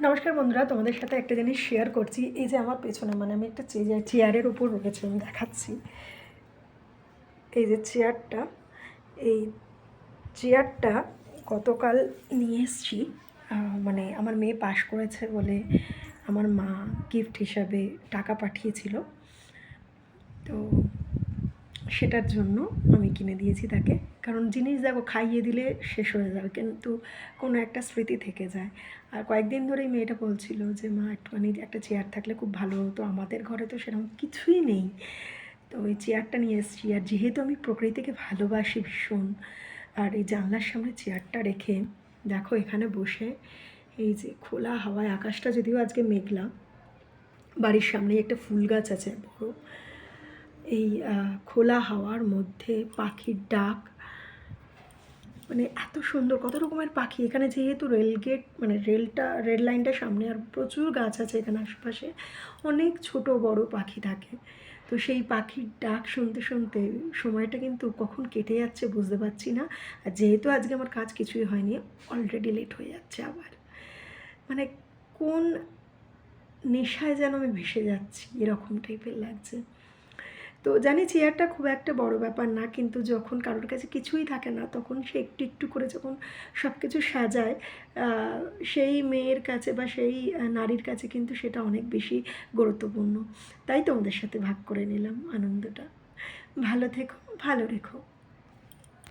নমস্কার বন্ধুরা, তোমাদের সাথে একটা জিনিস শেয়ার করছি। এই যে আমার পেছনে আমি একটা চেয়ারের উপর রয়েছে, আমি দেখাচ্ছি। এই যে চেয়ারটা, এই চেয়ারটা গতকাল নিয়ে এসেছি। আমার মেয়ে পাশ করেছে বলে আমার মা গিফট হিসাবে টাকা পাঠিয়েছিল, তো সেটার জন্য আমি কিনে দিয়েছি তাকে। কারণ জিনিস দেখো খাইয়ে দিলে শেষ হয়ে যাবে, কিন্তু কোনো একটা স্মৃতি থেকে যায়। আর কয়েকদিন ধরেই মেয়েটা বলছিল যে মা একটুখানি একটা চেয়ার থাকলে খুব ভালো হতো, আমাদের ঘরে তো সেরকম কিছুই নেই। তো ওই চেয়ারটা নিয়ে এসেছি। আর যেহেতু আমি প্রকৃতিকে ভালোবাসি ভীষণ, আর এই জানলার সামনে চেয়ারটা রেখে দেখো এখানে বসে এই যে খোলা হাওয়ায়, আকাশটা যদিও আজকে মেঘলা, বাড়ির সামনেই একটা ফুল গাছ আছে বড়, এই খোলা হাওয়ার মধ্যে পাখির ডাক, এত সুন্দর, কত রকমের পাখি এখানে। যেহেতু রেলগেট রেল লাইনটা সামনে, আর প্রচুর গাছ আছে এখানে আশেপাশে, অনেক ছোট বড় পাখি থাকে। তো সেই পাখির ডাক শুনতে শুনতে সময়টা কিন্তু কখন কেটে যাচ্ছে বুঝতে পারছি না। আর যেহেতু আজকে আমার কাজ কিছুই হয়নি, অলরেডি লেট হয়ে যাচ্ছে আবার। কোন নেশায় যেন আমি ভেসে যাচ্ছি, এরকম টাইপের লাগছে। তো জানি চেয়ারটা খুব একটা বড় ব্যাপার না, কিন্তু যখন কারোর কাছে কিছুই থাকে না, তখন সে একটু একটু করে যখন সব কিছু সাজায়, সেই মেয়ের কাছে বা সেই নারীর কাছে কিন্তু সেটা অনেক বেশি গুরুত্বপূর্ণ। তাই তোমাদের সাথে ভাগ করে নিলাম আনন্দটা। ভালো থেকো, ভালো রেখো।